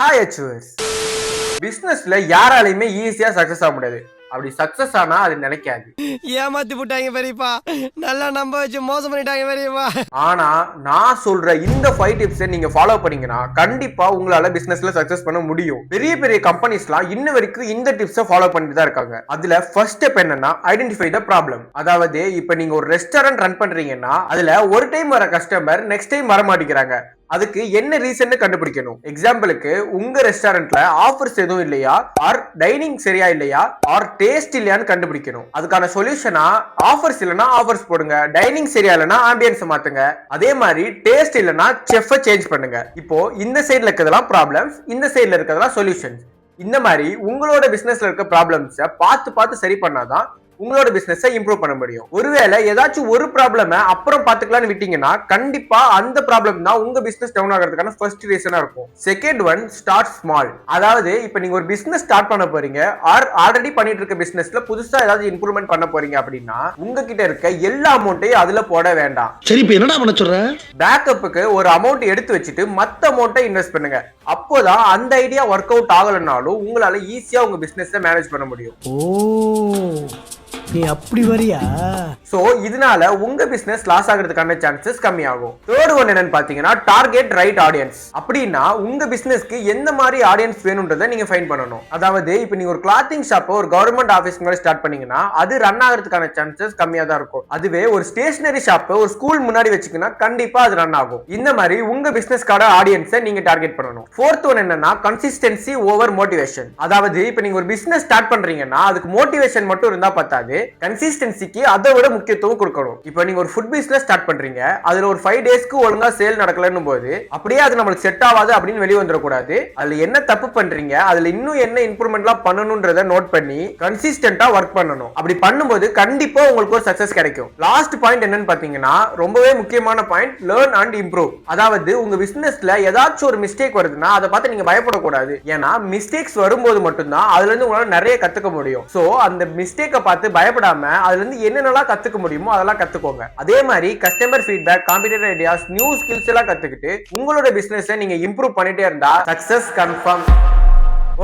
Hi அச்சுவர்ஸ். பிசினஸ்ல யாராலையுமே ஈஸியா சக்சஸ் ஆக முடியாது. அப்படி சக்சஸ் ஆனா அது நினைக்காது. ஏமாத்தி போட்டாங்க பெரியப்பா, நல்லா நம்ப வச்சு மோசம் பண்ணிட்டாங்க பெரியப்பா. ஆனா நான் சொல்ற இந்த 5 டிப்ஸ் நீங்க ஃபாலோ பண்ணீங்கன்னா கண்டிப்பா உங்களால பிசினஸ்ல சக்சஸ் பண்ண முடியும். பெரிய பெரிய கம்பெனிஸ்லாம் இன்ன வரைக்கும் இந்த டிப்ஸை ஃபாலோ பண்ணிட்டு தான் இருக்காங்க. அதுல ஃபர்ஸ்ட் ஸ்டெப் என்னன்னா ஐடென்டிஃபை த ப்ராப்ளம். அதாவது இப்ப நீங்க ஒரு ரெஸ்டாரண்ட் ரன் பண்றீங்கன்னா அதுல ஒரு டைம் வர கஸ்டமர் நெக்ஸ்ட் டைம் வர மாட்டேங்கிறாங்க. அதுக்கு என்ன ரீசன் கண்டுபிடிக்கணும். எக்ஸாம்பிளுக்கு உங்க ரெஸ்டாரண்ட்ல ஆஃபர்ஸ் எதுவும் இல்லையா, ஆர் டைனிங் சரியா இல்லையா, ஆர் டேஸ்ட் இல்லையான்னு கண்டுபிடிக்கணும். அதுக்கான சொல்யூஷனா ஆஃபர்ஸ் இல்லைன்னா ஆஃபர்ஸ் போடுங்க, டைனிங் சரியா இல்லைன்னா ஆம்பியன்ஸ் மாத்துங்க, அதே மாதிரி டேஸ்ட் இல்லைன்னா செஃப் சேஞ்ச் பண்ணுங்க. இப்போ இந்த சைடுல இருக்கிறதெல்லாம் ப்ராப்ளம்ஸ், இந்த சைடுல இருக்கிறதெல்லாம் சொல்யூஷன்ஸ். இந்த மாதிரி உங்களோட பிசினஸ்ல இருக்க ப்ராப்ளம்ஸை பார்த்து சரி பண்ணாதான் உங்களோட பிசினஸ் இம்ப்ரூவ் பண்ண முடியும். ஒருவேளை ஏதாச்சும் ஒரு ப்ராப்ளம் அப்புறம் பாத்துக்கலாம்னு விட்டீங்கன்னா கண்டிப்பா அந்த ப்ராப்ளம் தான் உங்க பிசினஸ் டவுன் ஆகிறதுக்கான ஃபர்ஸ்ட் ரீசனா இருக்கும். Second one, start small. அதாவது இப்ப நீங்க ஒரு பிசினஸ் ஸ்டார்ட் பண்ண போறீங்க, ஆர் ஆல்ரெடி பண்ணிட்டு இருக்க பிசினஸ்ல புதுசா ஏதாவது இம்ப்ரூவ்மெண்ட் பண்ண போறீங்க அப்படின்னா உங்ககிட்ட இருக்க எல்லா அமௌண்ட்டையும் அதுல போட வேண்டாம். சரி, இப்ப என்னடா பண்ண சொல்ற? பேக்கப்புக்கு ஒரு அமௌண்ட் எடுத்து வச்சுட்டு மத்த அமௌண்ட்டை இன்வெஸ்ட் பண்ணுங்க. அப்போதான் அந்த ஐடியா ஒர்க் அவுட் ஆகலனாலும் உங்களால ஈஸியா உங்க பிசினஸ் மேனேஜ் பண்ண முடியும். நீ அப்படி வரியா? சோ இதனால உங்க பிசினஸ் லாஸ் ஆகிறதுக்கான சான்சஸ் கம்மி ஆகும். தேர்ட் ஒன் என்னன்னு பாத்தீங்கன்னா டார்கெட் ரைட் ஆடியன்ஸ். அப்படின்னா உங்க பிசினஸ்க்கு எந்த மாதிரி ஆடியன்ஸ் வேணும்ன்றதை நீங்க ஃபைண்ட் பண்ணணும். அதாவது இப்ப நீங்க ஒரு கிளாத்திங் ஷாப் ஒரு கவர்மெண்ட் ஆபீஸ் மாதிரி ஸ்டார்ட் பண்ணீங்கன்னா அது ரன் ஆகிறதுக்கான சான்சஸ் கம்மியா தான் இருக்கும். அதுவே ஒரு ஸ்டேஷனரி ஷாப் ஒரு ஸ்கூல் முன்னாடி வச்சுக்கினா கண்டிப்பா அது ரன் ஆகும். இந்த மாதிரி உங்க பிசினஸ்க்கான ஆடியன்ஸை நீங்க டார்கெட் பண்ணணும். ஃபோர்த் ஒன் என்னன்னா கன்சிஸ்டன்சி ஓவர் மோட்டிவேஷன். அதாவது இப்ப நீங்க ஒரு பிசினஸ் ஸ்டார்ட் பண்றீங்கன்னா அதுக்கு மோட்டிவேஷன் மட்டும் இருந்தா பத்தாது, கன்சிஸ்டன்சிக்கு அதை விட முக்கியத்துவம் கொடுக்கணும். இப்போ நீங்க ஒரு ஃபுட் பிசினஸ் ஸ்டார்ட் பண்றீங்க, அதுல ஒரு 5 டேஸ்க்கு ஒழுங்கா சேல் நடக்கலன்னு போது அப்படியே அது நமக்கு செட் ஆகாது அப்படின்னு வெளியே வந்துடக்கூடாது. அதுல என்ன தப்பு பண்றீங்க, அதுல இன்னும் என்ன இம்ப்ரூவ்மெண்ட்லாம் பண்ணணும்ன்றத நோட் பண்ணி கன்சிஸ்டன்டா ஒர்க் பண்ணணும். அப்படி பண்ணும்போது கண்டிப்பா உங்களுக்கு ஒரு சக்சஸ் கிடைக்கும். லாஸ்ட் பாயிண்ட் என்னன்னு பாத்தீங்கன்னா ரொம்பவே முக்கியமான பாயிண்ட், லேர்ன் அண்ட் இம்ப்ரூவ். அதாவது உங்க பிசினஸ்ல ஏதாச்சும் ஒரு மிஸ்டேக் வருதுன்னா அதை பார்த்து நீங்க பயப்படக்கூடாது. ஏன்னா மிஸ்டேக்ஸ் வரும்போது மட்டும்தான் அதுல இருந்து உங்களால நிறைய கத்துக்க முடியும். சோ அந்த மிஸ்டேக்கை பார்த்து பயப்படாம அதுல இருந்து என்னென்னலாம் கத்துக்க முடியுமோ அதெல்லாம் கத்துக்கோங்க. அதே மாதிரி customer feedback, competitor ideas, new skills எல்லாம் கத்துக்கிட்டு உங்களோட பிசினஸை நீங்க இம்ப்ரூவ் பண்ணிட்டே இருந்தா சக்சஸ் கன்ஃபார்ம்.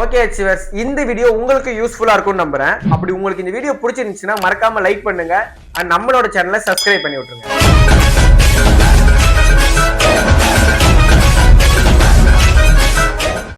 ஓகே அச்சீவர்ஸ், இந்த வீடியோ உங்களுக்கு யூஸ்ஃபுல்லா இருக்கும்னு நம்புறேன். அப்படி உங்களுக்கு இந்த வீடியோ பிடிச்சிருந்துச்சுன்னா மறக்காம லைக் பண்ணுங்க அண்ட் நம்மளோட சேனலை சப்ஸ்கிரைப் பண்ணி விட்டுருங்க.